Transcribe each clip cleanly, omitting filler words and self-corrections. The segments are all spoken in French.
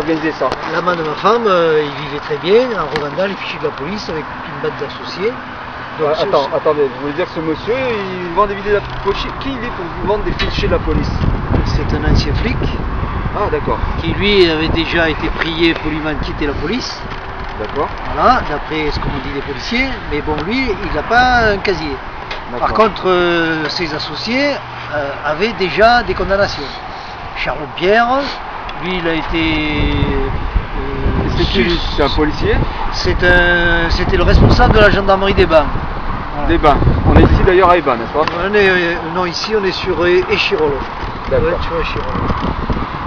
organisé ça? L'amant de ma femme, il vivait très bien en revendant les fichiers de la police avec toute une bande d'associés. Donc, Attendez, vous voulez dire que ce monsieur, il vend des vidéos de la police? Qui il est pour vous vendre des fichiers de la police? c'est un ancien flic Ah d'accord. qui lui avait déjà été prié poliment de quitter la police. D'accord. Voilà, d'après ce qu'ont dit les policiers, mais bon, lui, il n'a pas un casier. Par contre, ses associés avaient déjà des condamnations. Charles Pierre, lui, il a été... C'est un policier? C'était le responsable de la gendarmerie des Bains. Voilà. Des Bains. On est ici d'ailleurs à Eban, n'est-ce pas? Non, ici on est sur Échirolo. D'accord. Sur Échirolo.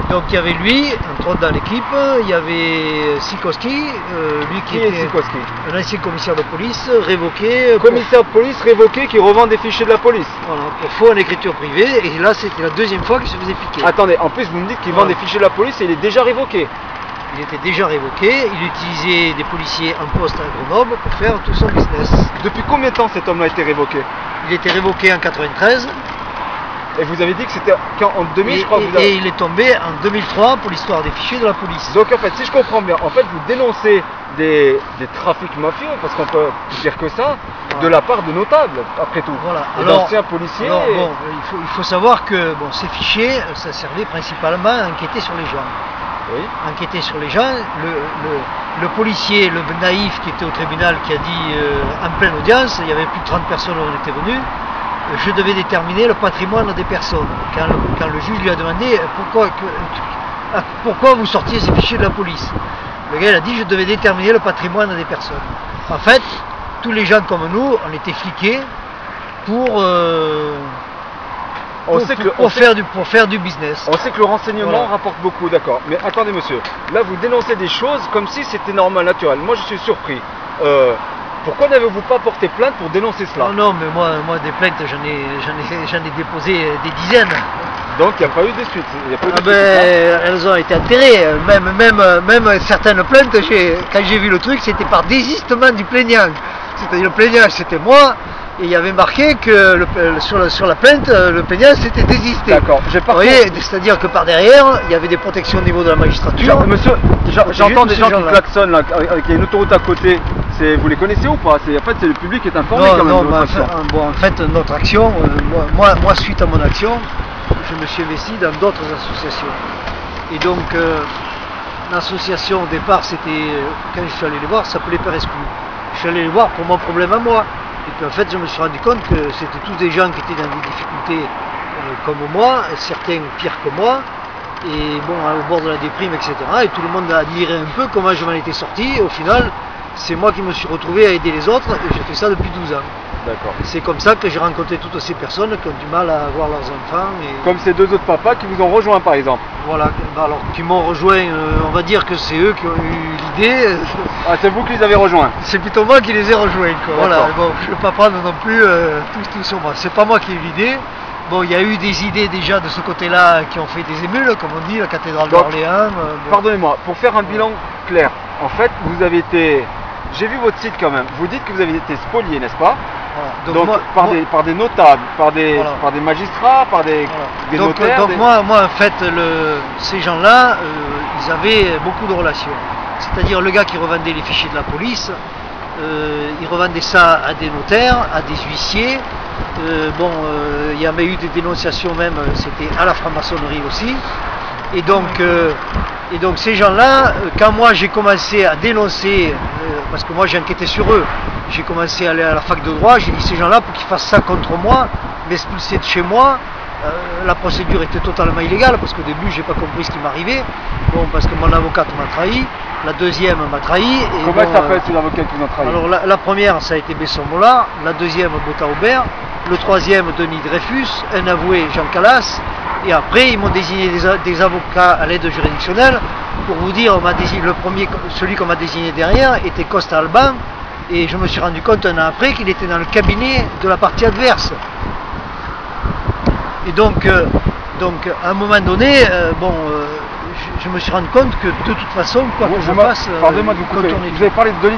Donc il y avait lui, entre autres dans l'équipe, il y avait Sikoski, lui qui était Sikoski? un ancien commissaire de police, révoqué. Commissaire de police révoqué qui revend des fichiers de la police? Voilà, pour faux en écriture privée, et là c'était la deuxième fois qu'il se faisait piquer. Attendez, en plus vous me dites qu'il vend des fichiers de la police et il est déjà révoqué? Il était déjà révoqué, il utilisait des policiers en poste à Grenoble pour faire tout son business. Depuis combien de temps cet homme a été révoqué? Il était révoqué en 93. Et vous avez dit que c'était en 2000, je crois. Et il est tombé en 2003 pour l'histoire des fichiers de la police. Donc en fait, si je comprends bien, en fait vous dénoncez des trafics mafieux, parce qu'on peut dire que ça, de la part de notables, après tout. Voilà. D'anciens policiers. Alors, bon, il faut savoir que bon, ces fichiers, ça servait principalement à enquêter sur les gens. Oui. Enquêter sur les gens, le policier, le naïf qui était au tribunal, qui a dit en pleine audience, il y avait plus de 30 personnes où on était venus, je devais déterminer le patrimoine des personnes. Quand le juge lui a demandé pourquoi vous sortiez ces fichiers de la police, le gars il a dit je devais déterminer le patrimoine des personnes. En fait, tous les gens comme nous, on était fliqués pour faire du business. On sait que le renseignement rapporte beaucoup, d'accord. Mais attendez monsieur, là vous dénoncez des choses comme si c'était normal, naturel. Moi je suis surpris. Pourquoi n'avez-vous pas porté plainte pour dénoncer cela? Non, mais moi des plaintes j'en ai déposé des dizaines. Donc il n'y a pas eu de suite. Elles ont été enterrées. Même certaines plaintes, quand j'ai vu le truc, c'était par désistement du plaignant. C'est-à-dire le plaignant c'était moi. Et il y avait marqué que sur la plainte, le plaignant s'était désisté. D'accord. Vous voyez, c'est-à-dire que par derrière, il y avait des protections au niveau de la magistrature. Monsieur, j'entends des gens qui klaxonnent là, avec une autoroute à côté. Vous les connaissez ou pas? En fait, c'est le public qui est informé quand même de votre action. En fait, notre action, moi, suite à mon action, je me suis investi dans d'autres associations. Et donc, l'association au départ, c'était, quand je suis allé les voir, ça s'appelait Père Exclu. Je suis allé les voir pour mon problème à moi. Et puis en fait, je me suis rendu compte que c'était tous des gens qui étaient dans des difficultés comme moi, certains pires que moi, et bon, au bord de la déprime, etc. Et tout le monde a admiré un peu comment je m'en étais sorti. Et au final, c'est moi qui me suis retrouvé à aider les autres, et j'ai fait ça depuis 12 ans. D'accord. C'est comme ça que j'ai rencontré toutes ces personnes qui ont du mal à avoir leurs enfants. Comme ces deux autres papas qui vous ont rejoint par exemple. Voilà, alors qui m'ont rejoint, on va dire que c'est eux qui ont eu l'idée. Ah, c'est vous qui les avez rejoints? C'est plutôt moi qui les ai rejoints. Voilà, bon, je ne vais pas prendre non plus tout sur moi. C'est pas moi qui ai eu l'idée. Bon, il y a eu des idées déjà de ce côté-là qui ont fait des émules, comme on dit, la cathédrale d'Orléans. Pardonnez-moi, pour faire un bilan clair, en fait, vous avez été... J'ai vu votre site quand même. Vous dites que vous avez été spolié, n'est-ce pas? Voilà. Donc par des notables, par des magistrats, par des notaires. Donc moi en fait, ces gens-là, ils avaient beaucoup de relations. C'est-à-dire le gars qui revendait les fichiers de la police, il revendait ça à des notaires, à des huissiers. Il y avait eu des dénonciations même, c'était à la franc-maçonnerie aussi. Et donc ces gens-là, quand moi j'ai commencé à dénoncer, parce que moi j'ai enquêté sur eux, j'ai commencé à aller à la fac de droit, j'ai dit ces gens-là pour qu'ils fassent ça contre moi, m'expulser de chez moi. La procédure était totalement illégale parce qu'au début j'ai pas compris ce qui m'arrivait. Bon, parce que mon avocate m'a trahi, la deuxième m'a trahi. Comment s'appelle ces avocats qui vous ont trahi? Alors la première ça a été Besson Mollard, la deuxième Botta Aubert, le troisième Denis Dreyfus, un avoué Jean Calas. Et après, ils m'ont désigné des avocats à l'aide juridictionnelle. Pour vous dire, celui qu'on m'a désigné derrière était Costa Alban. Et je me suis rendu compte un an après qu'il était dans le cabinet de la partie adverse. Et donc à un moment donné, je me suis rendu compte que de toute façon, quoi que je fasse, pardonnez-moi de vous couper. Vous avez parlé de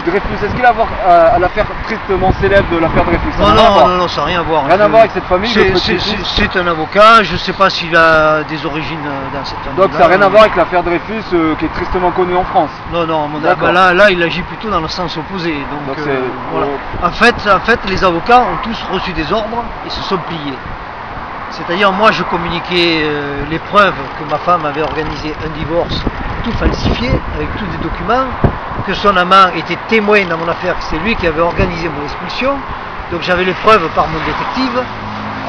Dreyfus. Est-ce qu'il a à voir à l'affaire tristement célèbre de l'affaire Dreyfus? Non, ça n'a rien à voir. Rien à voir avec cette famille. C'est un avocat, je ne sais pas s'il a des origines dans cette famille. Donc ça n'a rien à voir avec l'affaire Dreyfus qui est tristement connue en France. Non, là il agit plutôt dans le sens opposé. Donc voilà. En fait, les avocats ont tous reçu des ordres et se sont pliés. C'est-à-dire, moi je communiquais les preuves que ma femme avait organisé un divorce tout falsifié, avec tous les documents, que son amant était témoin dans mon affaire, que c'est lui qui avait organisé mon expulsion. Donc j'avais les preuves par mon détective.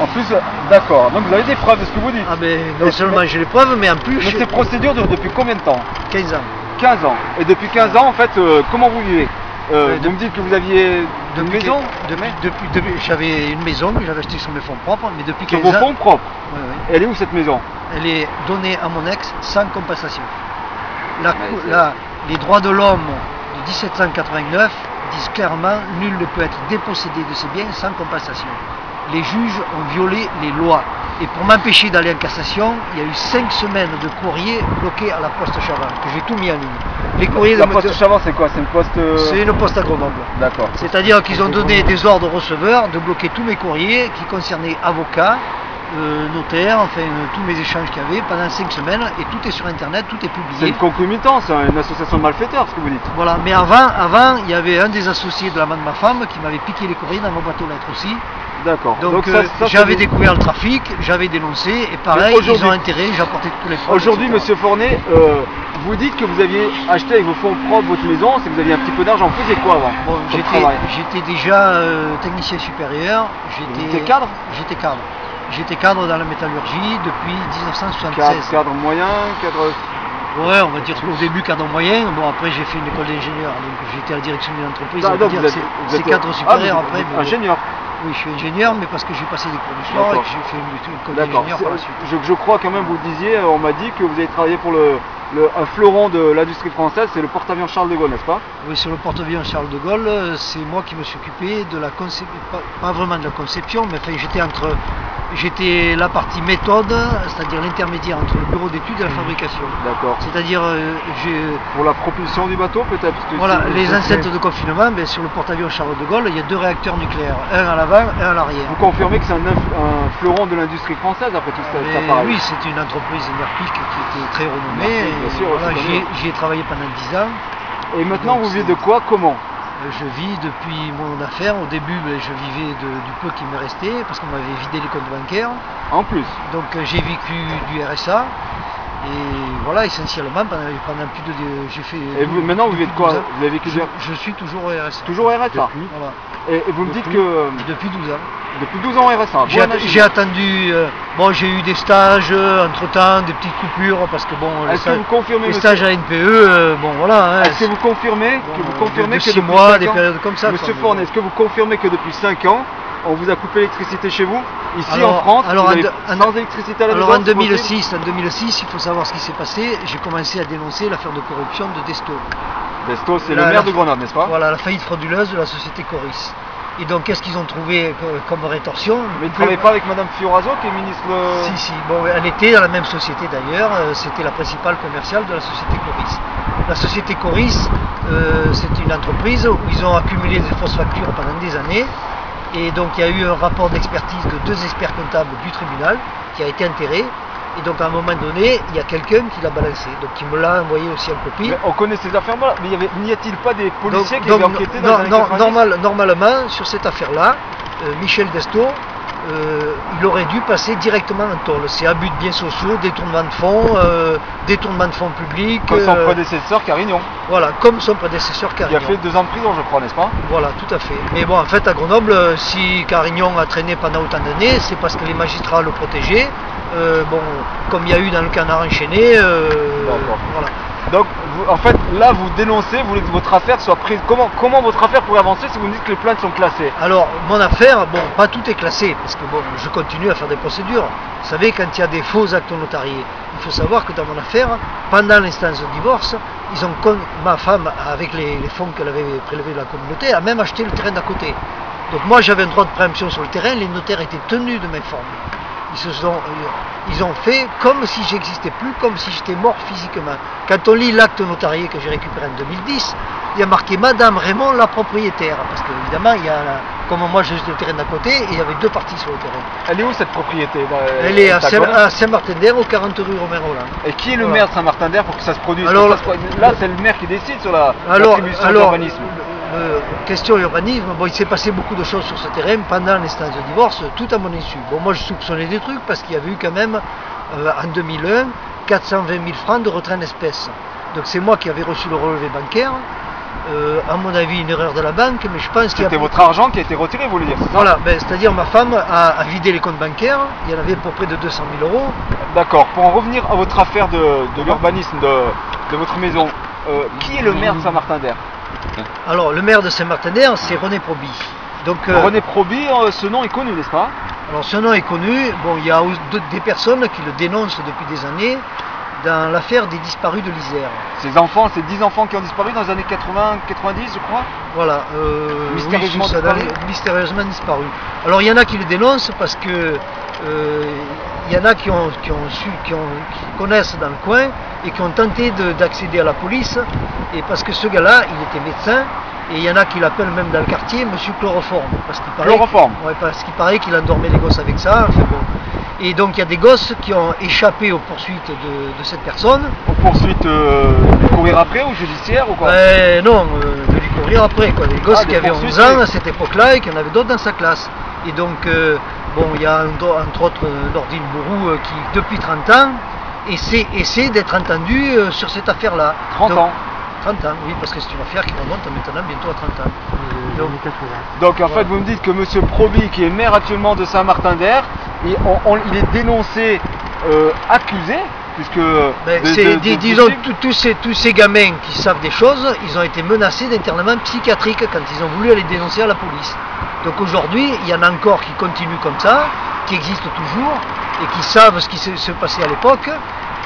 En plus, d'accord, donc vous avez des preuves de ce que vous dites. Ah ben, non seulement j'ai les preuves, mais en plus... Mais ces procédures durent depuis combien de temps? 15 ans. 15 ans. Et depuis 15 ans, en fait, comment vous vivez? Vous me dites que vous aviez une maison? J'avais une maison que j'avais achetée sur mes fonds propres, mais depuis 15 ans... Sur vos fonds propres? Oui. Elle est où cette maison? Elle est donnée à mon ex sans compensation. Les droits de l'homme de 1789 disent clairement nul ne peut être dépossédé de ses biens sans compensation. Les juges ont violé les lois. Et pour m'empêcher d'aller en cassation, il y a eu 5 semaines de courrier bloqué à la poste Chavin, que j'ai tout mis en ligne. Les courriers la poste Chavin, c'est quoi? C'est une poste... C'est une poste à Grenoble. D'accord. C'est-à-dire qu'ils ont donné des ordres aux receveurs de bloquer tous mes courriers qui concernaient avocats, notaires, enfin tous mes échanges qu'il y avait pendant 5 semaines, et tout est sur internet, tout est publié. C'est une concomitance, une association de malfaiteurs, ce que vous dites. Voilà, mais avant, il y avait un des associés de la main de ma femme qui m'avait piqué les courriers dans mon boîte aux lettres aussi. D'accord. Donc j'avais découvert le trafic, j'avais dénoncé, et pareil, ils ont intérêt, j'ai apporté tous les preuves. Aujourd'hui, monsieur Fournet, vous dites que vous aviez acheté avec vos fonds propres votre maison, c'est que vous aviez un petit peu d'argent. Vous faisiez quoi avant? Bon, j'étais déjà technicien supérieur. J'étais cadre? J'étais cadre. J'étais cadre dans la métallurgie depuis 1976. Cadre moyen, cadre... Ouais, on va dire au début cadre moyen. Bon, après j'ai fait une école d'ingénieur, donc j'étais à la direction d'une entreprise. C'est cadre supérieur après. Ingénieur? Oui, je suis ingénieur, mais parce que j'ai passé des cours du soir et que j'ai fait une école d'ingénieur par la suite. Je crois quand même, vous le disiez, on m'a dit que vous avez travaillé pour un fleuron de l'industrie française, c'est le porte-avions Charles de Gaulle, n'est-ce pas? Oui, sur le porte-avions Charles de Gaulle, c'est moi qui me suis occupé de la conception, pas vraiment de la conception, mais enfin, j'étais la partie méthode, c'est-à-dire l'intermédiaire entre le bureau d'études et la fabrication. D'accord. C'est-à-dire, pour la propulsion du bateau, peut-être? Voilà, les enceintes de confinement, ben, sur le porte-avions Charles de Gaulle, il y a 2 réacteurs nucléaires, un à l'avant et un à l'arrière. Vous confirmez que c'est un fleuron de l'industrie française après tout ça? Oui, c'est une entreprise Merpic qui était très renommée. Bien sûr, voilà, j'y ai travaillé pendant 10 ans. Et maintenant, vous vivez de quoi? Comment? Je vis depuis mon affaire. Au début, je vivais du peu qui me restait parce qu'on m'avait vidé les comptes bancaires. En plus. Donc j'ai vécu du RSA. Et voilà, essentiellement, pendant plus de... j'ai fait... Et vous, maintenant, vous vivez de quoi? Vous avez vécu je suis toujours au RSA. Toujours au RSA? Voilà. Et vous me dites que... Depuis 12 ans. Depuis 12 ans au RSA. J'ai attendu... bon, j'ai eu des stages, entre-temps, des petites coupures, parce que bon... Les stages à NPE, bon voilà... Est-ce que vous confirmez que 6 mois, des périodes comme ça. Monsieur Fournet, est-ce que vous confirmez que depuis 5 ans, on vous a coupé l'électricité chez vous? Ici en France, sans électricité à la maison? Alors en 2006, il faut savoir ce qui s'est passé. J'ai commencé à dénoncer l'affaire de corruption de Desto. Desto, c'est le maire de Grenoble, n'est-ce pas? Voilà, la faillite frauduleuse de la société Coris. Et donc qu'est-ce qu'ils ont trouvé comme rétorsion? Mais ils ne travaillaient pas avec Madame Fioraso qui est ministre... Si, bon, elle était dans la même société d'ailleurs, c'était la principale commerciale de la société Coris. La société Coris, c'est une entreprise où ils ont accumulé des fausses factures pendant des années. Et donc il y a eu un rapport d'expertise de 2 experts comptables du tribunal qui a été enterré. Et donc à un moment donné, il y a quelqu'un qui l'a balancé, donc qui me l'a envoyé aussi en copie. Mais on connaît ces affaires-là, mais n'y a-t-il pas des policiers qui avaient enquêté dans les années Normalement, sur cette affaire-là, Michel Desto, il aurait dû passer directement en tôle. C'est abus de biens sociaux, détournement de fonds publics. Comme son prédécesseur Carignon. Voilà, comme son prédécesseur Carignon. Il a fait 2 ans de prison, je crois, n'est-ce pas? Voilà, tout à fait. Mais bon, en fait, à Grenoble, si Carignon a traîné pendant autant d'années, c'est parce que les magistrats le protégeaient. Bon, comme il y a eu dans le Canard enchaîné, voilà. Donc, en fait, là, vous dénoncez, vous voulez que votre affaire soit prise. Comment votre affaire pourrait avancer si vous me dites que les plaintes sont classées? Alors, mon affaire, bon, pas tout est classé, parce que bon, je continue à faire des procédures. Vous savez, quand il y a des faux actes notariés, il faut savoir que dans mon affaire, pendant l'instance de divorce, ma femme, avec les fonds qu'elle avait prélevés de la communauté, a même acheté le terrain d'à côté. Donc moi, j'avais un droit de préemption sur le terrain, les notaires étaient tenus de m'informer. Ils ont fait comme si j'existais plus, comme si j'étais mort physiquement. Quand on lit l'acte notarié que j'ai récupéré en 2010, il y a marqué Madame Raymond la propriétaire, parce qu'évidemment, comme moi j'ai le terrain d'à côté, et il y avait deux parties sur le terrain. Elle est où cette propriété? Elle est à Saint-Martin-d'Air, au 40 rue Romain Roland. Et qui est le maire de Saint-Martin-d'Air pour que ça se produise? Là, c'est le maire qui décide sur l'attribution de l'urbanisme. Question urbanisme, bon, il s'est passé beaucoup de choses sur ce terrain pendant l'instance de divorce, tout à mon insu. Bon, moi je soupçonnais des trucs parce qu'il y avait eu quand même, en 2001, 420 000 francs de retrait en espèces. Donc c'est moi qui avais reçu le relevé bancaire. À mon avis, une erreur de la banque, mais je pense qu'il y a... C'était votre argent qui a été retiré, vous voulez dire, c'est ça? Voilà, c'est-à-dire ma femme a vidé les comptes bancaires, il y en avait pour près de 200 000 euros. D'accord, pour en revenir à votre affaire de l'urbanisme de votre maison, qui est le maire de Saint-Martin-d'Air? Alors, le maire de Saint-Martin-d'Air, c'est René Proby. Donc, René Proby, ce nom est connu, n'est-ce pas? Alors, ce nom est connu. Bon, il y a des personnes qui le dénoncent depuis des années dans l'affaire des disparus de l'Isère. Ces enfants, ces 10 enfants qui ont disparu dans les années 80-90, je crois? Voilà, mystérieusement disparus. Alors, il y en a qui le dénoncent parce que il y en a qui connaissent dans le coin et qui ont tenté d'accéder à la police, et parce que ce gars-là, il était médecin, et il y en a qui l'appellent même dans le quartier Monsieur Chloroforme, parce qu'il paraît qu'il endormait les gosses avec ça. Enfin bon. Et donc il y a des gosses qui ont échappé aux poursuites de cette personne. Aux poursuites de courir après ou judiciaire ou quoi? Non, de lui courir après, quoi. Des gosses qui avaient 11 ans à cette époque-là et qui en avaient d'autres dans sa classe. Et donc, bon, il y a entre autres Nordine Bourou qui, depuis 30 ans, essaie d'être entendu sur cette affaire-là. 30 ans 30 ans, oui, parce que c'est une affaire qui remonte maintenant bientôt à 30 ans. Donc en fait, vous me dites que M. Proby, qui est maire actuellement de Saint-Martin-d'Air, il est dénoncé, accusé, puisque... disons, tous ces gamins qui savent des choses, ils ont été menacés d'internement psychiatrique quand ils ont voulu aller dénoncer à la police. Donc aujourd'hui, il y en a encore qui continuent comme ça, qui existent toujours, et qui savent ce qui se passait à l'époque.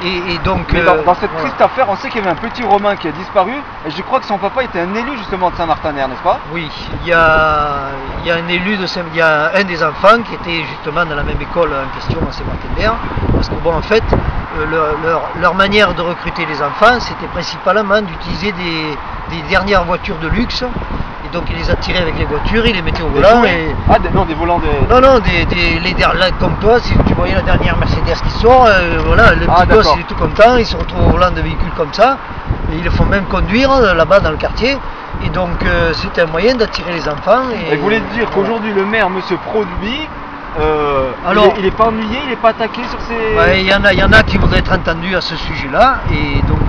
Et donc, mais dans cette triste affaire, on sait qu'il y avait un petit Romain qui a disparu, et je crois que son papa était un élu justement de Saint-Martin-d'Air, n'est-ce pas? Oui, il y a un élu il y a un des enfants qui était justement dans la même école en question à Saint-Martin-d'Air, parce que bon, en fait, leur manière de recruter les enfants, c'était principalement d'utiliser des dernières voitures de luxe. Et donc il les attirait avec les voitures, il les mettait au volant. Des volants de... Non, comme toi, si tu voyais la dernière Mercedes qui sort, voilà, le petit gosse il est tout content, il se retrouve au volant de véhicules comme ça, et ils le font même conduire là-bas dans le quartier. Et donc c'est un moyen d'attirer les enfants. Et vous voulez dire qu'aujourd'hui le maire, M. Proby, il n'est pas ennuyé, il n'est pas attaqué sur ces... Il y en a qui voudraient être entendus à ce sujet-là, et donc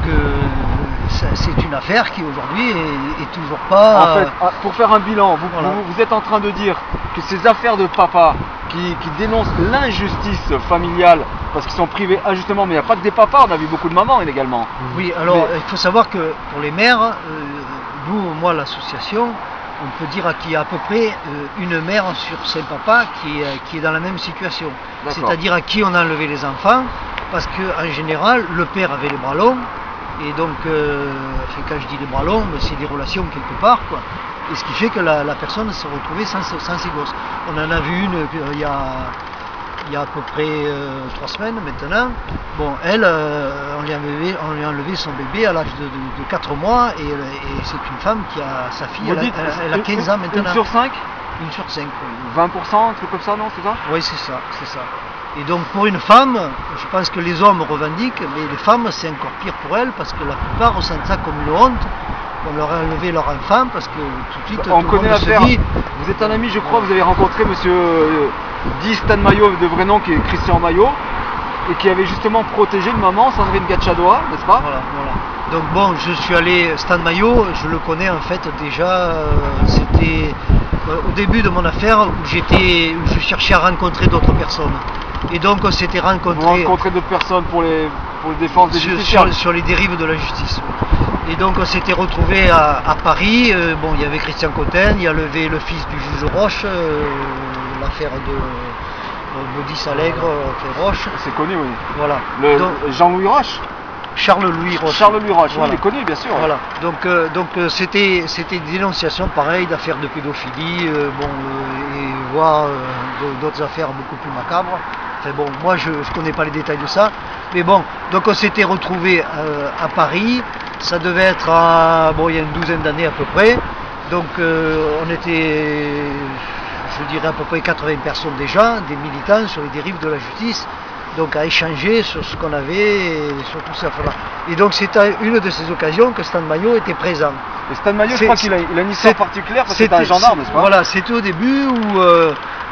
c'est une affaire qui aujourd'hui est toujours pas... En fait, pour faire un bilan, vous êtes en train de dire que ces affaires de papa qui dénoncent l'injustice familiale, parce qu'ils sont privés injustement, mais il n'y a pas que des papas, on a vu beaucoup de mamans également. Oui, alors il faut savoir que pour les mères, moi l'association, on peut dire qu'il y a à peu près une mère sur 5 papas qui est dans la même situation. C'est-à-dire à qui on a enlevé les enfants, parce qu'en général, le père avait les bras longs, et donc, quand je dis les bras longs, c'est des relations quelque part, quoi. Et ce qui fait que la personne se retrouvait sans ses gosses. On en a vu une il y a à peu près 3 semaines maintenant. Bon, elle, on lui a enlevé son bébé à l'âge de 4 mois, et c'est une femme qui a sa fille, elle a 15 ans maintenant. Une sur 5 Une sur 5, oui. 20%, un truc comme ça, non, c'est ça? Oui, c'est ça. Et donc pour une femme, je pense que les hommes revendiquent, mais les femmes c'est encore pire pour elles, parce que la plupart ressentent ça comme une honte. On leur a enlevé leur enfant, parce que tout de suite on connaît l'affaire. Vous êtes un ami, je crois, vous avez rencontré monsieur Guy Stan Maillot de vrai nom, qui est Christian Maillot, et qui avait justement protégé une maman, Sandrine Gatchadoua, n'est-ce pas? Voilà. Donc bon, je suis allé, Stan Maillot, je le connais en fait déjà, c'était au début de mon affaire où je cherchais à rencontrer d'autres personnes. Et donc on s'était rencontrés. Vous rencontrez d'autres personnes pour les défenses des justiciables sur les dérives de la justice. Et donc on s'était retrouvés à Paris. Il y avait Christian Cotten, il y a le fils du juge Roche, l'affaire de Maudit Allègre, Roche. C'est connu, oui. Voilà. Jean-Louis Roche. Charles-Louis Roche. Charles-Louis Roche, voilà. il est connu, bien sûr. Voilà. Donc c'était une dénonciation pareille d'affaires de pédophilie, et voire d'autres affaires beaucoup plus macabres. Enfin bon, moi je connais pas les détails de ça, mais bon, donc on s'était retrouvés à Paris. Ça devait être il y a une douzaine d'années à peu près. Donc on était, je dirais à peu près 80 personnes déjà, des militants sur les dérives de la justice, donc à échanger sur ce qu'on avait et sur tout ça. Et donc c'est à une de ces occasions que Stan Maillot était présent. Et Stan Maillot, je crois qu'il a une histoire particulière parce que c'est un gendarme, n'est-ce pas? Voilà, c'était au début où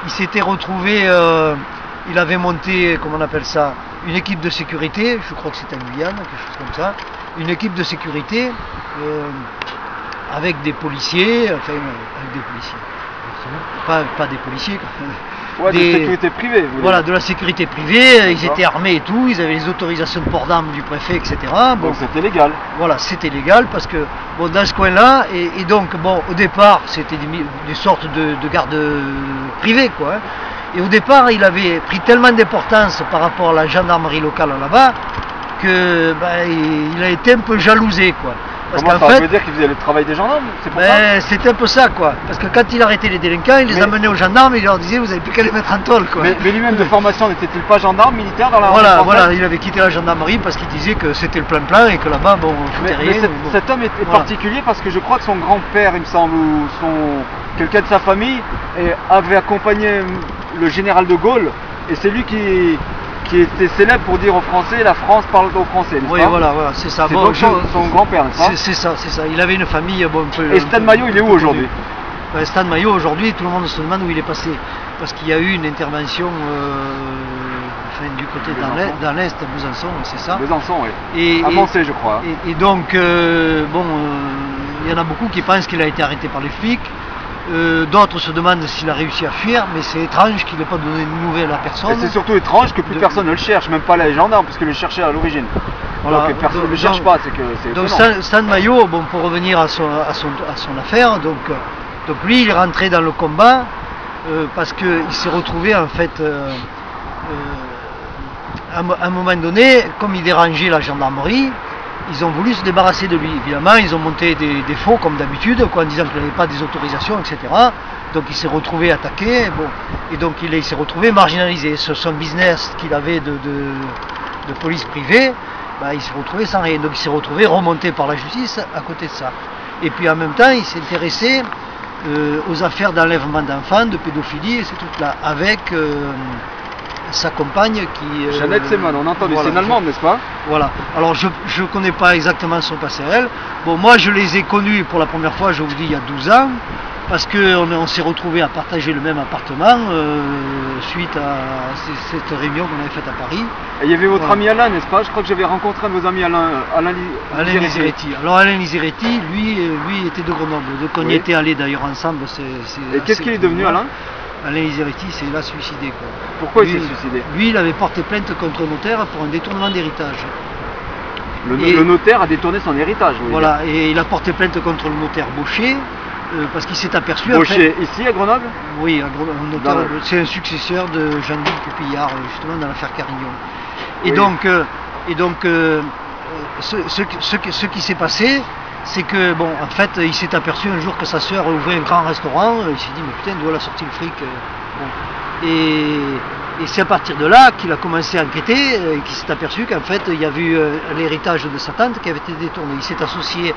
il s'était retrouvé, il avait monté, comment on appelle ça, une équipe de sécurité, je crois que c'était en Guyane, quelque chose comme ça, une équipe de sécurité avec des policiers, avec des policiers, pas des policiers, ouais, de sécurité privée. Voilà, de la sécurité privée, ils étaient armés et tout, ils avaient les autorisations de port d'armes du préfet, etc. Bon, donc c'était légal. Voilà, c'était légal parce que dans ce coin-là, et donc au départ c'était des sortes de gardes privés, quoi. Hein. Et au départ, il avait pris tellement d'importance par rapport à la gendarmerie locale là-bas que il a été un peu jalousé, quoi. Parce qu'en fait, ça veut dire qu'il faisait le travail des gendarmes, c'est pour ça? C'était un peu ça, quoi. Parce que quand il arrêtait les délinquants, il les amenait aux gendarmes et il leur disait vous n'avez plus qu'à les mettre en tôle, quoi. Mais lui-même de formation, n'était-il pas gendarme, militaire dans la Voilà, il avait quitté la gendarmerie parce qu'il disait que c'était le plein-plein et que là-bas, foutait rien. Cet homme est particulier parce que je crois que son grand-père, il me semble, ou quelqu'un de sa famille, avait accompagné le général de Gaulle, et c'est lui qui était célèbre pour dire aux Français, la France parle aux Français, n'est-ce pas? Oui, voilà, c'est ça. C'est donc son grand-père, n'est-ce pas? C'est ça. Il avait une famille un peu... Et Stan Maillot, il est où aujourd'hui? Stan Maillot, aujourd'hui, tout le monde se demande où il est passé. Parce qu'il y a eu une intervention du côté dans l'Est, à Besançon, c'est ça? Besançon, oui. Avancé, je crois. Et donc, il y en a beaucoup qui pensent qu'il a été arrêté par les flics. D'autres se demandent s'il a réussi à fuir, mais c'est étrange qu'il n'ait pas donné de nouvelles à personne. Et c'est surtout étrange que plus personne ne le cherche, même pas les gendarmes, puisqu'ils le cherchaient à l'origine. Voilà, donc personne ne le cherche pas, c'est étonnant. Donc Stan Maillot, pour revenir à son affaire, donc lui il est rentré dans le combat parce qu'il s'est retrouvé en fait à un moment donné, comme il dérangeait la gendarmerie, ils ont voulu se débarrasser de lui. Évidemment, ils ont monté des faux comme d'habitude, en disant qu'il n'avait pas des autorisations, etc. Donc il s'est retrouvé attaqué, et donc il s'est retrouvé marginalisé. Son business qu'il avait de police privée, il s'est retrouvé sans rien. Donc il s'est retrouvé remonté par la justice à côté de ça. Et puis en même temps, il s'est intéressé aux affaires d'enlèvement d'enfants, de pédophilie et ces trucs-là, avec sa compagne qui... Jeannette Seemann, on entend, c'est une Allemande, n'est-ce pas? Voilà, alors je ne connais pas exactement son passé à elle. Bon, moi je les ai connus pour la première fois, je vous dis, il y a 12 ans, parce qu'on s'est retrouvés à partager le même appartement suite à cette réunion qu'on avait faite à Paris. Et il y avait votre ami Alain, n'est-ce pas? Je crois que j'avais rencontré un de vos amis, Alain Lizeretti. Alors Alain Lizeretti, lui était de Grenoble, donc on y était allés d'ailleurs ensemble. Et qu'est-ce qu'il est devenu, Alain? Alain Lizeretti s'est là suicidé, quoi. Pourquoi il s'est suicidé? Lui, il avait porté plainte contre le notaire pour un détournement d'héritage. Le notaire a détourné son héritage, oui. Voilà, et il a porté plainte contre le notaire Baucher, parce qu'il s'est aperçu... Baucher, ici à Grenoble? Oui, à Grenoble. C'est un successeur de Jean-Luc Pupillard, justement, dans l'affaire Carignon. Et oui. donc, ce qui s'est passé, c'est que, en fait, il s'est aperçu un jour que sa sœur ouvrait un grand restaurant, il s'est dit, mais putain, d'où elle a sorti le fric? Et c'est à partir de là qu'il a commencé à enquêter et qu'il s'est aperçu qu'en fait, il y avait eu l'héritage de sa tante qui avait été détourné. Il s'est associé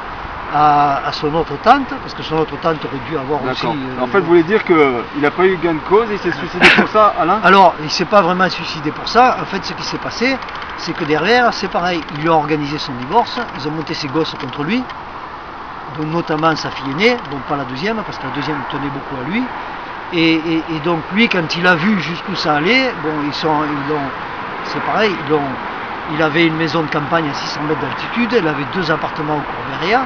à son autre tante, parce que son autre tante aurait dû avoir aussi... En fait, vous voulez dire qu'il n'a pas eu gain de cause et il s'est suicidé pour ça, Alain? Alors, il ne s'est pas vraiment suicidé pour ça. En fait, ce qui s'est passé, c'est que derrière, c'est pareil. Ils lui ont organisé son divorce, ils ont monté ses gosses contre lui, dont notamment sa fille aînée, donc pas la deuxième, parce que la deuxième tenait beaucoup à lui. Et donc lui, quand il a vu jusqu'où ça allait, c'est pareil, il avait une maison de campagne à 600 mètres d'altitude, il avait 2 appartements au Courberia.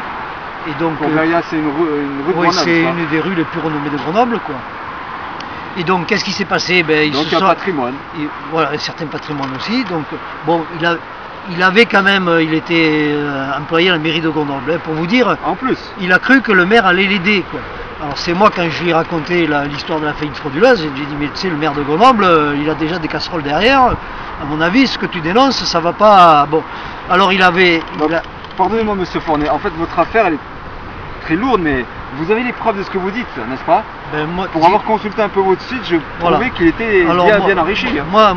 Et donc, Courberia, c'est une rue de Grenoble. Oui, c'est une des rues les plus renommées de Grenoble, quoi. Et donc, qu'est-ce qui s'est passé? Donc il y a un patrimoine. Voilà, un certain patrimoine aussi. Donc, il avait quand même, il était employé à la mairie de Grenoble, pour vous dire. En plus. Il a cru que le maire allait l'aider, quoi. Alors c'est moi, quand je lui ai raconté l'histoire de la faillite frauduleuse, j'ai dit mais tu sais, le maire de Grenoble, il a déjà des casseroles derrière, à mon avis ce que tu dénonces ça va pas... Bon, alors Pardonnez-moi monsieur Fournet, en fait votre affaire elle est très lourde, mais vous avez les preuves de ce que vous dites, n'est-ce pas? Pour avoir consulté un peu votre site, je trouvais qu'il était bien enrichi. Moi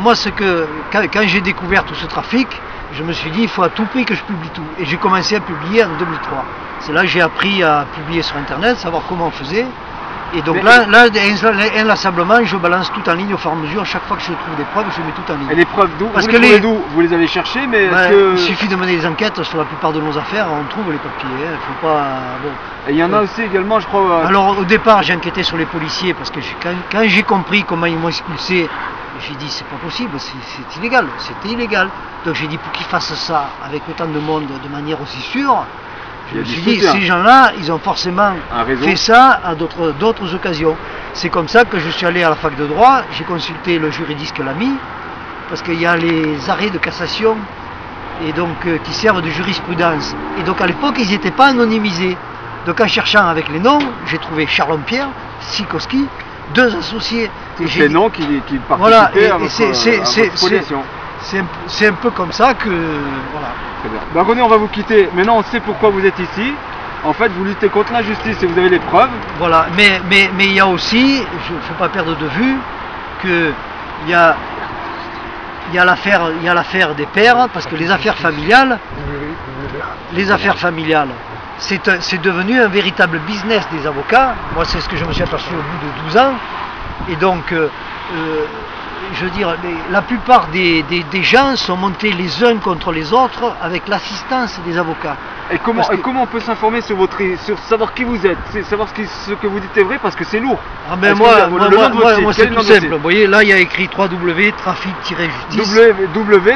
quand j'ai découvert tout ce trafic, je me suis dit il faut à tout prix que je publie tout. Et j'ai commencé à publier en 2003. C'est là que j'ai appris à publier sur internet, savoir comment on faisait. Et donc là, inlassablement, je balance tout en ligne au fur et à mesure. Chaque fois que je trouve des preuves, je mets tout en ligne. Et les preuves d'où? Vous les avez cherchées, mais il suffit de mener des enquêtes sur la plupart de nos affaires, on trouve les papiers. Faut pas. Bon. Et il y en a aussi également, je crois. Alors au départ, j'ai enquêté sur les policiers parce que quand j'ai compris comment ils m'ont expulsé, j'ai dit c'est pas possible, c'est illégal, c'était illégal. Donc j'ai dit pour qu'ils fassent ça avec autant de monde de manière aussi sûre. Je me suis dit, ces gens-là, ils ont forcément fait ça à d'autres occasions. C'est comme ça que je suis allé à la fac de droit, j'ai consulté le juridiste Lamy, parce qu'il y a les arrêts de cassation et donc, qui servent de jurisprudence. Et donc à l'époque, ils n'étaient pas anonymisés. Donc en cherchant avec les noms, j'ai trouvé Charles-Pierre, Sikowski, deux associés. Tous les noms qui participaient à votre spoliation. C'est un peu comme ça que... Voilà. Très bien. Ben, René, on va vous quitter. Maintenant, on sait pourquoi vous êtes ici. En fait, vous luttez contre l'injustice et vous avez les preuves. Voilà, mais il y a aussi, il ne faut pas perdre de vue, qu'il y a l'affaire des pères, parce que les affaires familiales, c'est devenu un véritable business des avocats. Moi, c'est ce que je me suis aperçu au bout de 12 ans. Et donc... je veux dire, la plupart des gens sont montés les uns contre les autres avec l'assistance des avocats. Et comment on peut s'informer sur savoir qui vous êtes, savoir ce que vous dites est vrai, parce que c'est lourd. Ah ben moi c'est tout simple. Vous voyez, là il y a écrit www.trafic-justice.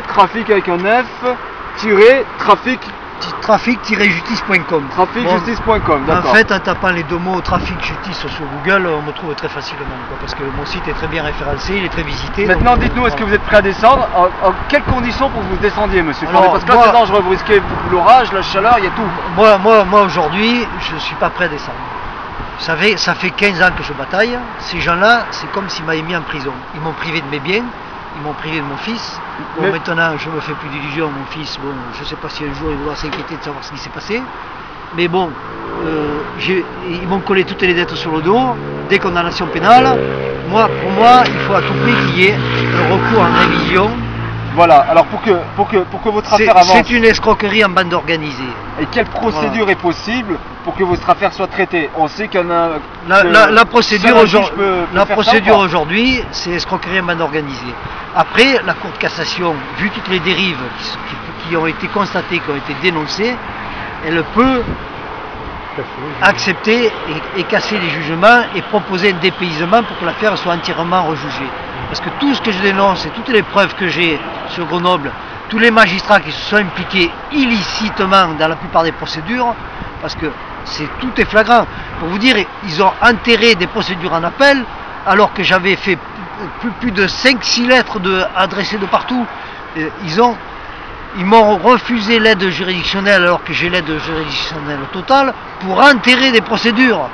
Trafic avec un F, trafic-justice.com. Trafic-justice.com, d'accord. En fait, en tapant les deux mots trafic-justice sur Google, on me trouve très facilement, parce que mon site est très bien référencé, il est très visité. Maintenant, dites-nous, est-ce que vous êtes prêt à descendre? En quelles conditions pour que vous descendiez, monsieur Fournet? Parce que là, c'est dangereux, vous risquez l'orage, la chaleur, il y a tout. Moi aujourd'hui, je ne suis pas prêt à descendre. Vous savez, ça fait 15 ans que je bataille. Ces gens-là, c'est comme s'ils m'avaient mis en prison. Ils m'ont privé de mes biens. Ils m'ont privé de mon fils. Bon, maintenant, je me fais plus d'illusions. Mon fils, bon, je ne sais pas si un jour il va s'inquiéter de savoir ce qui s'est passé. Mais bon, ils m'ont collé toutes les dettes sur le dos, des condamnations pénales. Pour moi, il faut à tout prix qu'il y ait un recours en révision. Voilà, alors pour que votre affaire avance... C'est une escroquerie en bande organisée. Et quelle procédure est possible pour que votre affaire soit traitée? On sait qu'il y en a... La procédure aujourd'hui, c'est escroquerie en bande organisée. Après, la Cour de cassation, vu toutes les dérives qui ont été constatées, qui ont été dénoncées, elle peut accepter et casser les jugements et proposer un dépaysement pour que l'affaire soit entièrement rejugée. Parce que tout ce que je dénonce et toutes les preuves que j'ai sur Grenoble, tous les magistrats qui se sont impliqués illicitement dans la plupart des procédures, parce que tout est flagrant. Pour vous dire, ils ont enterré des procédures en appel, alors que j'avais fait plus de 5-6 lettres adressées de partout. Ils m'ont refusé l'aide juridictionnelle alors que j'ai l'aide juridictionnelle totale pour enterrer des procédures.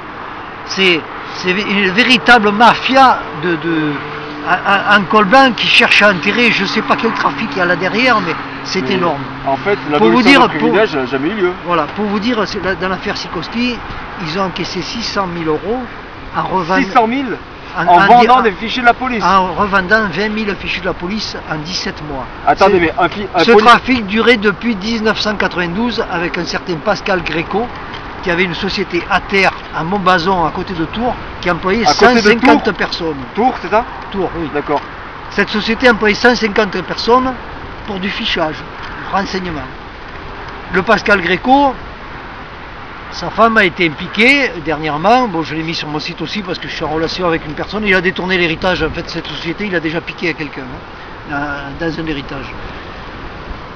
C'est une véritable mafia en col blanc qui cherche à enterrer, je ne sais pas quel trafic il y a là derrière, mais c'est énorme. En fait, l'abolition de privilège n'a jamais eu lieu. Voilà, pour vous dire, dans l'affaire Sikowski, ils ont encaissé 600 000 euros en revendant... 600 000 en vendant des fichiers de la police. En revendant 20 000 fichiers de la police en 17 mois. Attendez, mais ce trafic durait depuis 1992 avec un certain Pascal Gréco, qui avait une société à terre à Montbazon, à côté de Tours, qui employait 150 personnes. Tours, c'est ça? Tours, oui. D'accord. Cette société employait 150 personnes pour du fichage, du renseignement. Le Pascal Gréco, sa femme a été impliquée dernièrement. Bon, je l'ai mis sur mon site aussi parce que je suis en relation avec une personne. Il a détourné l'héritage. En fait, cette société, il a déjà piqué à quelqu'un dans un héritage.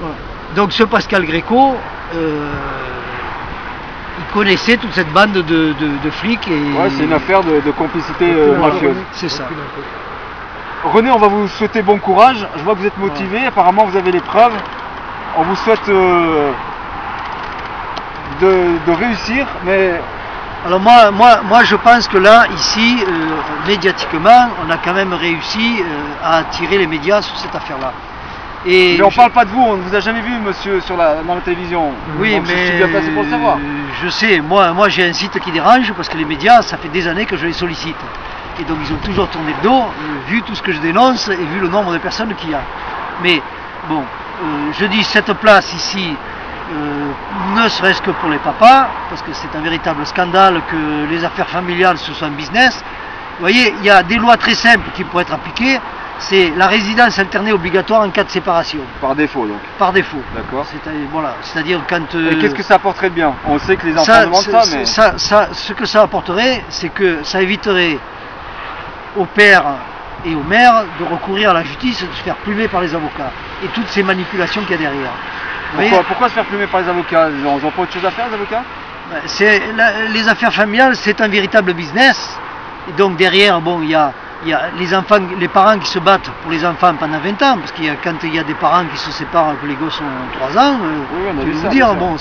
Voilà. Donc, ce Pascal Gréco, il connaissait toute cette bande de flics. Ouais, c'est une affaire de complicité mafieuse. C'est ça. René, on va vous souhaiter bon courage. Je vois que vous êtes motivé. Apparemment, vous avez les preuves. On vous souhaite de réussir, mais Alors moi je pense que là, ici, médiatiquement, on a quand même réussi à attirer les médias sur cette affaire-là. Mais on ne parle pas de vous, on ne vous a jamais vu, monsieur, dans la télévision. Oui, donc, mais je suis bien placé pour le savoir. Je sais, moi j'ai un site qui dérange parce que les médias, ça fait des années que je les sollicite. Et donc ils ont toujours tourné le dos, vu tout ce que je dénonce et vu le nombre de personnes qu'il y a. Mais bon, je dis cette place ici, ne serait-ce que pour les papas, parce que c'est un véritable scandale que les affaires familiales ce soit un business. Vous voyez, il y a des lois très simples qui pourraient être appliquées. C'est la résidence alternée obligatoire en cas de séparation. Par défaut donc. Par défaut. D'accord. C'est-à-dire quand. Et qu'est-ce que ça apporterait de bien? On sait que les enfants demandent ça, mais. Ce que ça apporterait, c'est que ça éviterait aux pères et aux mères de recourir à la justice et de se faire plumer par les avocats. Et toutes ces manipulations qu'il y a derrière. Pourquoi se faire plumer par les avocats? Ils n'ont pas autre chose à faire, les avocats? Les affaires familiales, c'est un véritable business. Et donc derrière, bon, il y a les enfants, les parents qui se battent pour les enfants pendant 20 ans, parce quand il y a des parents qui se séparent, que les gosses ont 3 ans, je vais vous dire, bon,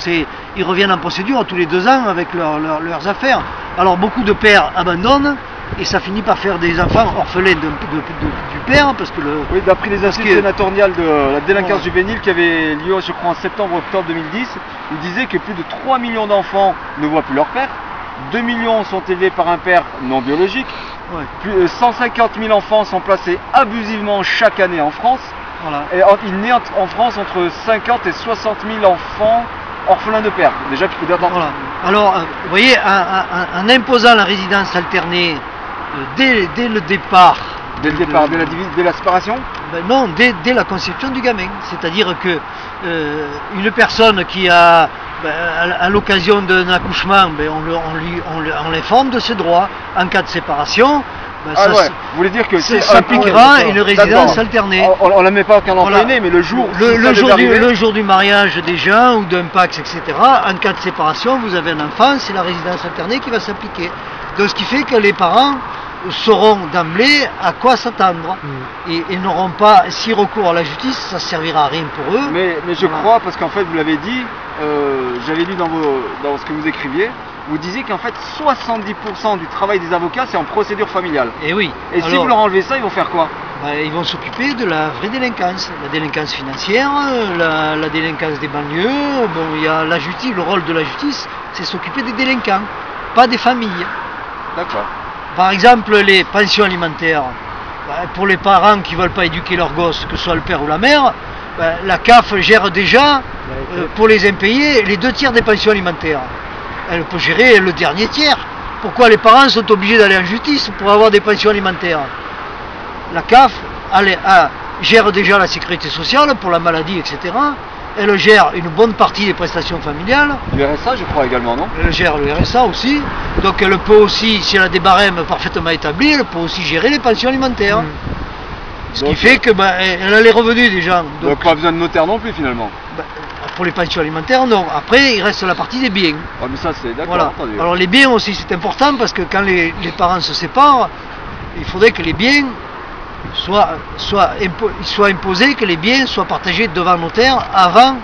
ils reviennent en procédure tous les 2 ans avec leurs affaires. Alors beaucoup de pères abandonnent, et ça finit par faire des enfants orphelins du père, parce que Oui, d'après les assises sénatoriales de la délinquance juvénile qui avait lieu, je crois, en septembre-octobre 2010, ils disaient que plus de 3 millions d'enfants ne voient plus leur père, 2 millions sont élevés par un père non biologique, plus 150 000 enfants sont placés abusivement chaque année en France. Voilà. Et il naît en France entre 50 et 60 000 enfants orphelins de père. Déjà, tu peux dire. Voilà. Alors, vous voyez, en imposant la résidence alternée dès le départ. Dès la séparation? Non, dès la conception du gamin. C'est-à-dire que une personne qui a, à l'occasion d'un accouchement, on l'informe de ses droits. En cas de séparation, vous voulez dire que s'appliquera une résidence alternée. On ne la met pas quand l'enfant est né, mais le jour du mariage des gens ou d'un Pax, etc. En cas de séparation, vous avez un enfant, c'est la résidence alternée qui va s'appliquer. Donc ce qui fait que les parents sauront d'emblée à quoi s'attendre et n'auront pas, si recours à la justice, ça ne servira à rien pour eux. Mais je crois, parce qu'en fait vous l'avez dit, j'avais lu dans ce que vous écriviez, vous disiez qu'en fait 70% du travail des avocats c'est en procédure familiale. Et oui. Et alors, si vous leur enlevez ça, ils vont faire quoi? Ils vont s'occuper de la vraie délinquance, la délinquance financière, la délinquance des banlieues. Bon, il y a la justice, le rôle de la justice, c'est s'occuper des délinquants, pas des familles. D'accord. Par exemple, les pensions alimentaires, pour les parents qui ne veulent pas éduquer leurs gosses, que ce soit le père ou la mère, la CAF gère déjà, pour les impayés, les 2 tiers des pensions alimentaires. Elle peut gérer le dernier tiers. Pourquoi les parents sont obligés d'aller en justice pour avoir des pensions alimentaires? La CAF gère déjà la sécurité sociale pour la maladie, etc. Elle gère une bonne partie des prestations familiales. Le RSA, je crois également, non? Elle gère le RSA aussi. Donc elle peut aussi, si elle a des barèmes parfaitement établis, elle peut aussi gérer les pensions alimentaires. Ce qui fait que elle a les revenus des gens. Donc pas besoin de notaire non plus finalement. Pour les pensions alimentaires, non. Après, il reste la partie des biens. Mais ça c'est d'accord. Voilà. Alors les biens aussi c'est important parce que quand les parents se séparent, il faudrait que les biens soient imposés, que les biens soient partagés devant notaire avant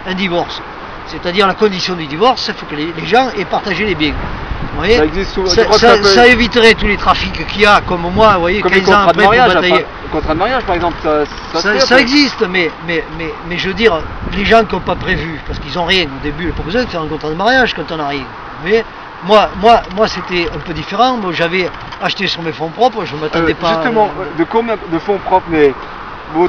un divorce. C'est-à-dire la condition du divorce, il faut que les gens aient partagé les biens. Vous voyez, ça éviterait tous les trafics qu'il y a, comme moi, vous voyez, comme 15 ans après pour batailler. Le contrat de mariage par exemple, ça existe, mais je veux dire, les gens qui n'ont pas prévu, parce qu'ils n'ont rien au début, il n'y a pas besoin de faire un contrat de mariage quand on n'a rien. Vous voyez, moi c'était un peu différent, moi j'avais acheté sur mes fonds propres, je ne m'attendais pas... Justement, de combien de fonds propres, mais vous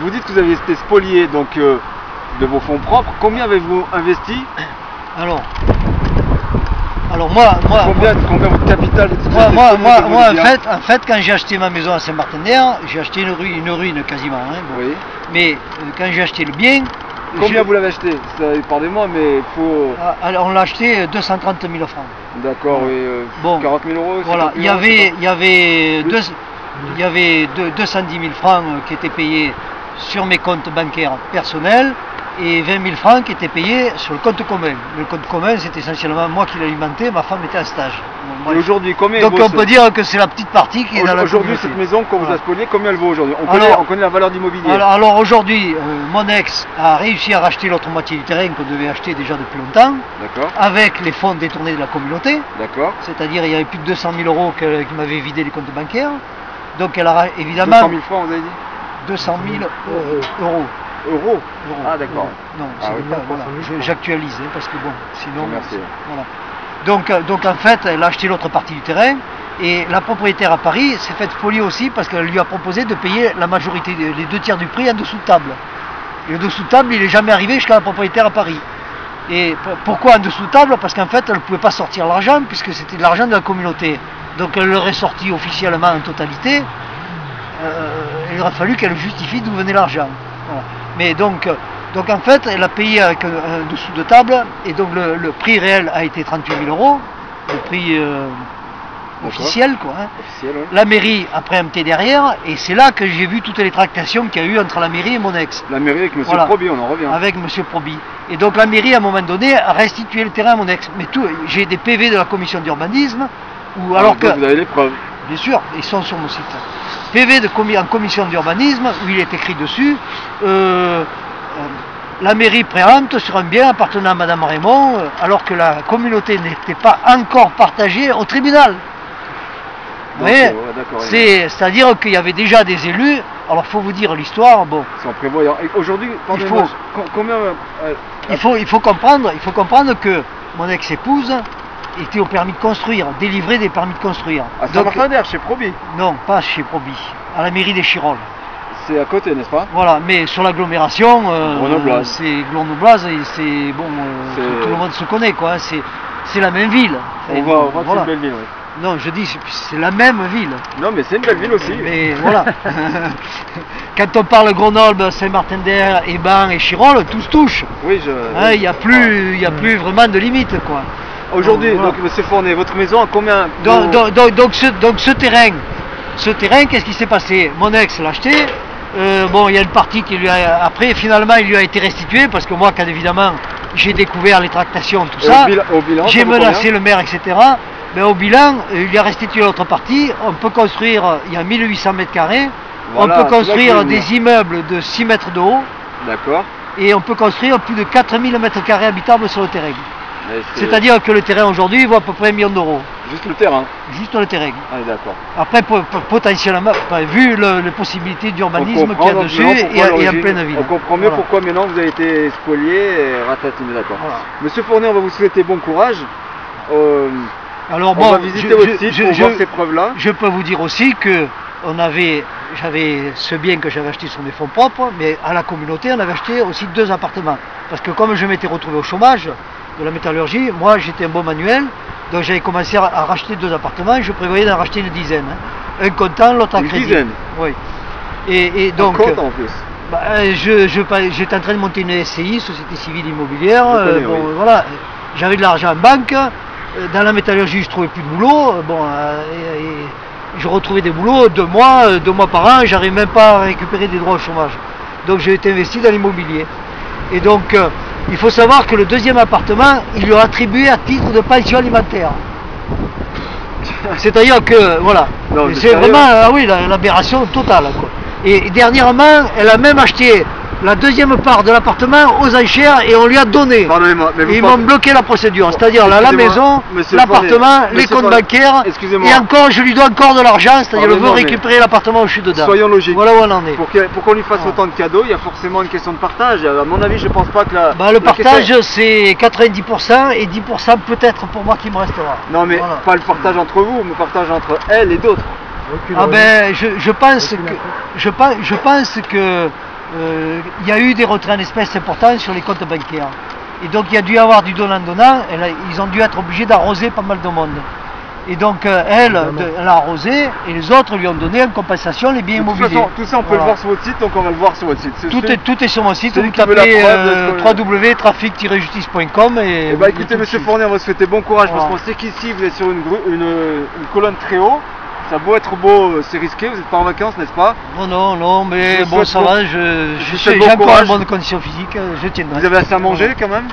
dites que vous avez été spolié donc, de vos fonds propres, combien avez-vous investi? Alors moi combien votre capital en fait, quand j'ai acheté ma maison à Saint-Martin-d'Air, j'ai acheté une ruine quasiment. Oui. Mais quand j'ai acheté le bien... Combien vous l'avez acheté? Pardonnez-moi, mais il faut... Alors on l'a acheté 230 000 francs. D'accord, oui. 40 000 euros. Voilà, il y avait 210 000 francs qui étaient payés sur mes comptes bancaires personnels et 20 000 francs qui étaient payés sur le compte commun. Le compte commun, c'est essentiellement moi qui l'alimentais, ma femme était en stage. Et aujourd'hui, combien donc on peut dire que c'est la petite partie qui est dans la Aujourd'hui, cette maison qu'on vous a spoliée, combien elle vaut aujourd'hui? On connaît la valeur d'immobilier. Alors aujourd'hui, mon ex a réussi à racheter l'autre moitié du terrain qu'on devait acheter déjà depuis longtemps, avec les fonds détournés de la communauté. C'est-à-dire il y avait plus de 200 000 euros qui m'avaient vidé les comptes bancaires. Donc elle a évidemment... 200 000 francs, vous avez dit? 200 000 euros. Euros. Ah d'accord. Non, voilà. J'actualise parce que bon, sinon. Merci. Voilà. Donc en fait, elle a acheté l'autre partie du terrain et la propriétaire à Paris s'est faite spolier aussi parce qu'elle lui a proposé de payer la majorité, les 2 tiers du prix en dessous de table. Et le dessous de table, il n'est jamais arrivé jusqu'à la propriétaire à Paris. Et pourquoi en dessous de table? Parce qu'en fait, elle ne pouvait pas sortir l'argent puisque c'était de l'argent de la communauté. Donc elle l'aurait sorti officiellement en totalité. Il aurait fallu qu'elle justifie d'où venait l'argent. Voilà. Mais donc en fait, elle a payé avec un dessous de table, et donc le prix réel a été 38 000 euros, le prix officiel, quoi. Hein. Officiel, oui. La mairie a préempté derrière, et c'est là que j'ai vu toutes les tractations qu'il y a eu entre la mairie et mon ex. La mairie avec M. Proby, on en revient. Avec M. Proby. Et donc la mairie, à un moment donné, a restitué le terrain à mon ex. Mais j'ai des PV de la commission d'urbanisme, où alors que... Vous avez les preuves. Bien sûr, ils sont sur mon site. PV en commission d'urbanisme, où il est écrit dessus, la mairie préempte sur un bien appartenant à Madame Raymond, alors que la communauté n'était pas encore partagée au tribunal. Mais c'est-à-dire qu'il y avait déjà des élus, alors il faut vous dire l'histoire, bon. C'est en prévoyant. Aujourd'hui, il faut comprendre que mon ex-épouse était au permis de construire, délivrer des permis de construire. À Saint-Martin-d'Air, chez Proby? Non, pas chez Proby, à la mairie des Chirolles. C'est à côté, n'est-ce pas? Voilà, mais sur l'agglomération, c'est Grenoble-Blaze, et c'est bon, tout le monde se connaît, quoi. C'est la même ville. On voit que c'est une belle ville, oui. Non, je dis, c'est la même ville. Non, mais c'est une belle ville aussi. Mais voilà. Quand on parle Grenoble, Saint-Martin-d'Air, Eban et Chirolles, tout se touche. Oui, il n'y a plus vraiment de limite, quoi. Aujourd'hui, donc M. Fournet, votre maison a combien? Donc ce terrain, qu'est-ce qui s'est passé? Mon ex l'a acheté. Bon, il y a une partie qui lui a... Après, finalement, il lui a été restitué parce que moi, quand évidemment, j'ai découvert les tractations, tout ça, j'ai menacé le maire, etc. Mais au bilan, il lui a restitué l'autre partie. On peut construire, il y a 1800 mètres carrés. Voilà, on peut construire des immeubles de 6 mètres de haut. D'accord. Et on peut construire plus de 4000 mètres carrés habitables sur le terrain. C'est-à-dire que le terrain aujourd'hui vaut à peu près 1 million d'euros. Juste le terrain? Juste le terrain. Ah, d'accord. Après, potentiellement, vu les possibilités d'urbanisme qu'il y a dessus et en pleine ville. On comprend mieux pourquoi maintenant vous avez été spolié et ratatiné, d'accord. Voilà. Monsieur Fournet, on va vous souhaiter bon courage. Alors on va visiter votre site pour voir ces preuves-là. Je peux vous dire aussi que j'avais ce bien que j'avais acheté sur mes fonds propres, mais à la communauté, on avait acheté aussi 2 appartements. Parce que comme je m'étais retrouvé au chômage de la métallurgie, moi j'étais un bon manuel, donc j'avais commencé à racheter 2 appartements et je prévoyais d'en racheter une dizaine. Hein. Un comptant, l'autre à crédit. Une dizaine? Oui. Et donc, un compte en plus? J'étais en train de monter une SCI, Société Civile Immobilière. Voilà, j'avais de l'argent en banque. Dans la métallurgie, je ne trouvais plus de boulot. Je retrouvais des boulots 2 mois par an, j'arrivais même pas à récupérer des droits au chômage. Donc j'ai été investi dans l'immobilier. Et donc il faut savoir que le 2e appartement, il lui a attribué à titre de pension alimentaire. C'est-à-dire que voilà, c'est vraiment l'aberration totale, quoi. Et dernièrement, elle a même acheté la 2e part de l'appartement aux enchères et on lui a donné. Ils m'ont bloqué la procédure, c'est-à-dire la maison, l'appartement, les comptes bancaires, et encore je lui dois encore de l'argent, c'est-à-dire je veux récupérer l'appartement où je suis dedans. Soyons logiques. Voilà où on en est. Pour qu'on lui fasse autant de cadeaux, il y a forcément une question de partage. À mon avis, je pense pas que le partage c'est 90% et 10% peut-être pour moi qui me restera. Non mais pas le partage entre vous, mais le partage entre elle et d'autres. Je pense que il y a eu des retraits en espèces importants sur les comptes bancaires. Et donc il y a dû y avoir du donnant-donnant, ils ont dû être obligés d'arroser pas mal de monde. Et donc elle a arrosé et les autres lui ont donné en compensation les biens immobiliers. Tout ça on peut le voir sur votre site, donc on va le voir sur votre site. Tout est sur mon site, vous tapez www.trafic-justice.com et... écoutez monsieur Fournet, on va vous souhaiter bon courage parce qu'on sait qu'ici vous êtes sur une colonne très haut. Ça a beau être beau, c'est risqué, vous n'êtes pas en vacances, n'est-ce pas? Non, mais bon, ça va, j'ai encore une bonne condition physique, je tiendrai. Vous avez assez à manger quand même?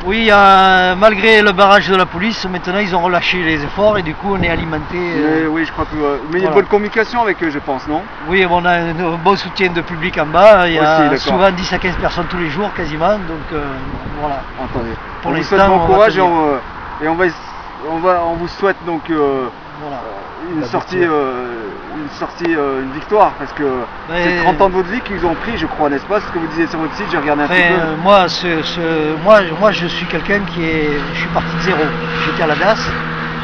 Oui, malgré le barrage de la police, maintenant ils ont relâché les efforts et du coup on est alimenté. Oui, je crois que. Mais il y a une bonne communication avec eux, je pense, non? Oui, on a un bon soutien de public en bas. Il y a aussi, souvent 10 à 15 personnes tous les jours quasiment. Donc voilà. Attendez. Pour on vous souhaite bon courage et on vous souhaite donc voilà. une victoire, parce que c'est 30 ans de votre vie qu'ils ont pris, je crois, n'est-ce pas? C'est ce que vous disiez sur votre site, j'ai regardé un petit peu. Moi, je suis quelqu'un je suis parti de zéro. J'étais à la DAS,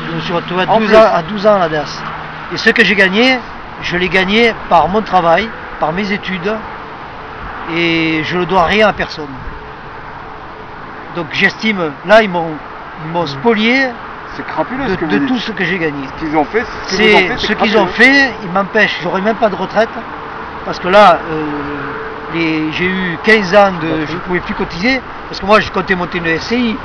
je me suis retrouvé à 12 ans à la DAS. Et ce que j'ai gagné, je l'ai gagné par mon travail, par mes études, et je ne dois rien à personne. Donc j'estime, là ils m'ont spolié. C'est crapuleux de tout ce que j'ai gagné. Ce qu'ils ont fait, ce qu'ils ont fait, ils m'empêchent, j'aurais même pas de retraite, parce que là, j'ai eu 15 ans, je ne pouvais plus cotiser, parce que moi je comptais monter une SCI,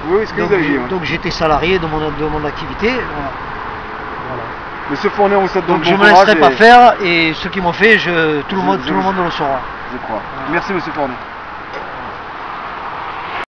donc j'étais salarié de mon activité. Voilà. Monsieur Fournier, on vous souhaite donc bon je ne me laisserai pas faire, et ce qu'ils m'ont fait, tout le monde le saura. Je crois. Voilà. Merci Monsieur Fournier.